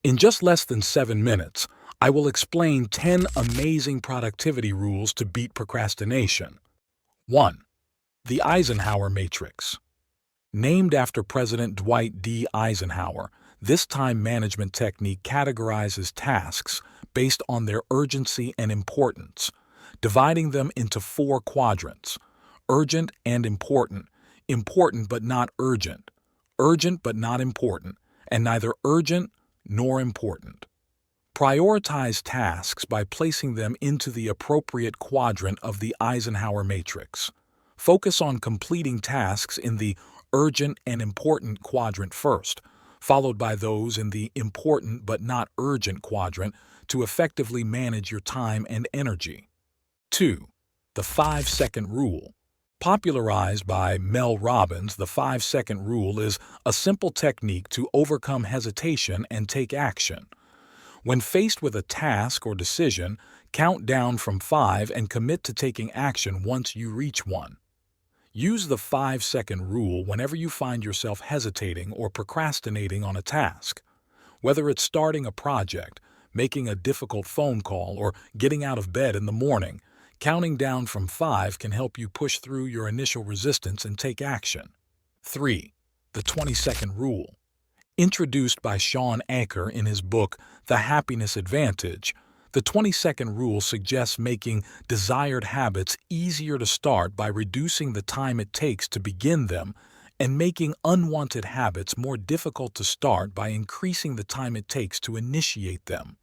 In just less than 7 minutes, I will explain 10 amazing productivity rules to beat procrastination. 1. The Eisenhower Matrix. Named after President Dwight D. Eisenhower, this time management technique categorizes tasks based on their urgency and importance, dividing them into 4 quadrants: urgent and important, important but not urgent, urgent but not important, and neither urgent nor important. Prioritize tasks by placing them into the appropriate quadrant of the Eisenhower Matrix. Focus on completing tasks in the urgent and important quadrant first, followed by those in the important but not urgent quadrant to effectively manage your time and energy. 2. The 5-second rule. Popularized by Mel Robbins, the 5-second rule is a simple technique to overcome hesitation and take action. When faced with a task or decision, count down from 5 and commit to taking action once you reach 1. Use the 5-second rule whenever you find yourself hesitating or procrastinating on a task. Whether it's starting a project, making a difficult phone call, or getting out of bed in the morning, counting down from 5 can help you push through your initial resistance and take action. 3. The 20-second rule. Introduced by Shawn Achor in his book, The Happiness Advantage, the 20-second rule suggests making desired habits easier to start by reducing the time it takes to begin them and making unwanted habits more difficult to start by increasing the time it takes to initiate them.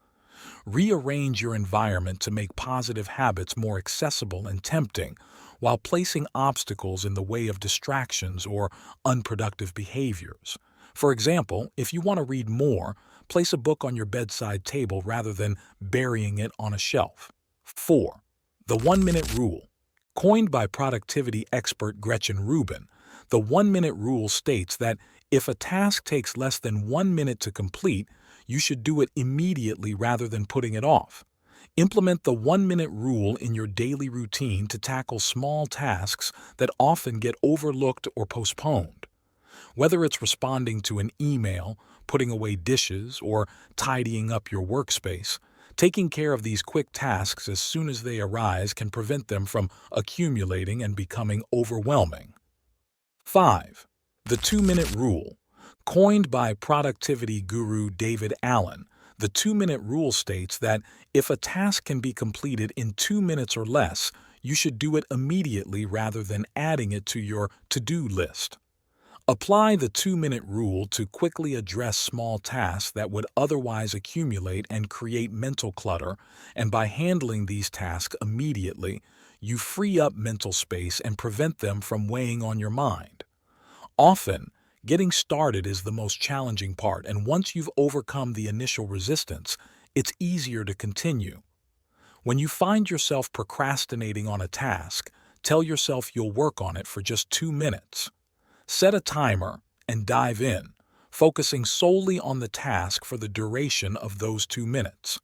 Rearrange your environment to make positive habits more accessible and tempting, while placing obstacles in the way of distractions or unproductive behaviors. For example, if you want to read more, place a book on your bedside table rather than burying it on a shelf. 4. The 1-minute rule. Coined by productivity expert Gretchen Rubin, the 1-minute rule states that if a task takes less than 1 minute to complete, you should do it immediately rather than putting it off. Implement the 1-minute rule in your daily routine to tackle small tasks that often get overlooked or postponed. Whether it's responding to an email, putting away dishes, or tidying up your workspace, taking care of these quick tasks as soon as they arise can prevent them from accumulating and becoming overwhelming. 5. The 2-minute rule. Coined by productivity guru David Allen, the 2-minute rule states that if a task can be completed in 2 minutes or less, you should do it immediately rather than adding it to your to-do list. Apply the 2-minute rule to quickly address small tasks that would otherwise accumulate and create mental clutter, and by handling these tasks immediately, you free up mental space and prevent them from weighing on your mind. Often, getting started is the most challenging part, and once you've overcome the initial resistance, it's easier to continue. When you find yourself procrastinating on a task, tell yourself you'll work on it for just 2 minutes. Set a timer and dive in, focusing solely on the task for the duration of those 2 minutes.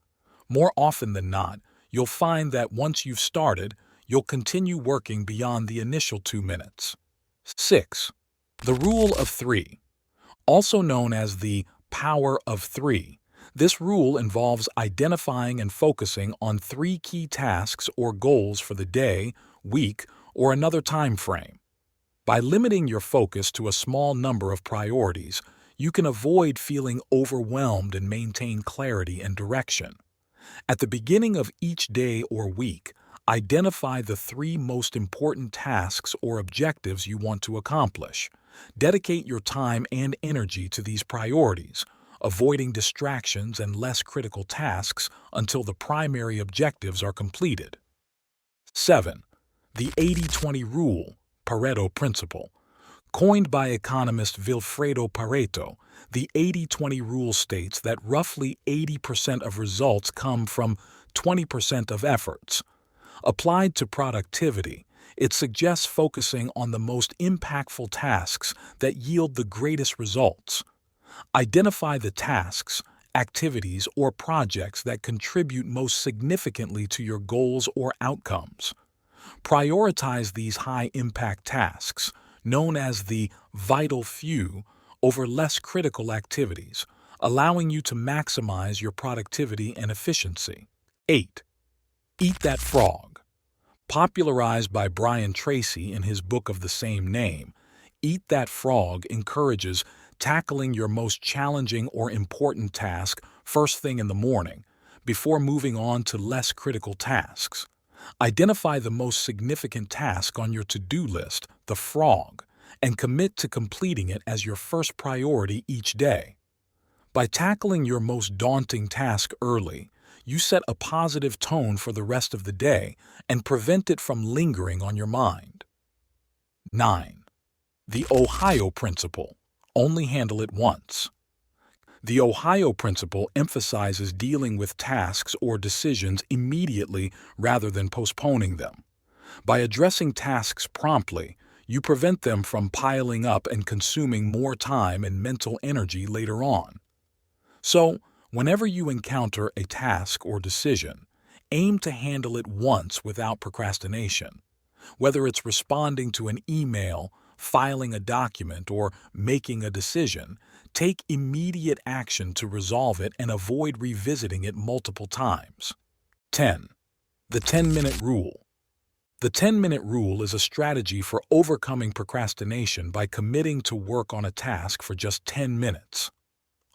More often than not, you'll find that once you've started, you'll continue working beyond the initial 2 minutes. 6. The Rule of 3. Also known as the Power of 3. This rule involves identifying and focusing on 3 key tasks or goals for the day, week, or another time frame. By limiting your focus to a small number of priorities, you can avoid feeling overwhelmed and maintain clarity and direction. At the beginning of each day or week, identify the 3 most important tasks or objectives you want to accomplish. Dedicate your time and energy to these priorities, avoiding distractions and less critical tasks until the primary objectives are completed. 7. The 80-20 rule. Pareto principle. Coined by economist Vilfredo Pareto, the 80-20 rule states that roughly 80% of results come from 20% of efforts. Applied to productivity, it suggests focusing on the most impactful tasks that yield the greatest results. Identify the tasks, activities, or projects that contribute most significantly to your goals or outcomes. Prioritize these high-impact tasks, known as the vital few, over less critical activities, allowing you to maximize your productivity and efficiency. 8. Eat that frog. Popularized by Brian Tracy in his book of the same name, Eat That Frog encourages tackling your most challenging or important task first thing in the morning, before moving on to less critical tasks. Identify the most significant task on your to-do list, the frog, and commit to completing it as your first priority each day. By tackling your most daunting task early, you set a positive tone for the rest of the day and prevent it from lingering on your mind. 9. The Ohio Principle. Only handle it once. The Ohio Principle emphasizes dealing with tasks or decisions immediately rather than postponing them. By addressing tasks promptly, you prevent them from piling up and consuming more time and mental energy later on. So, whenever you encounter a task or decision, aim to handle it once without procrastination. Whether it's responding to an email, filing a document, or making a decision, take immediate action to resolve it and avoid revisiting it multiple times. 10. The 10-minute rule. The 10-minute rule is a strategy for overcoming procrastination by committing to work on a task for just 10 minutes.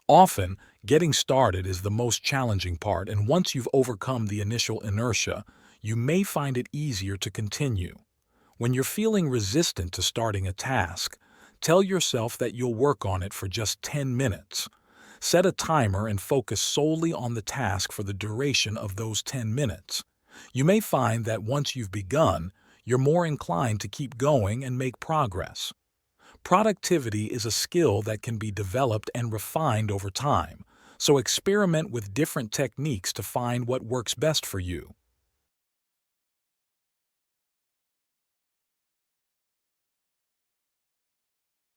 Often, getting started is the most challenging part, and once you've overcome the initial inertia, you may find it easier to continue. When you're feeling resistant to starting a task, tell yourself that you'll work on it for just 10 minutes. Set a timer and focus solely on the task for the duration of those 10 minutes. You may find that once you've begun, you're more inclined to keep going and make progress. Productivity is a skill that can be developed and refined over time, so experiment with different techniques to find what works best for you.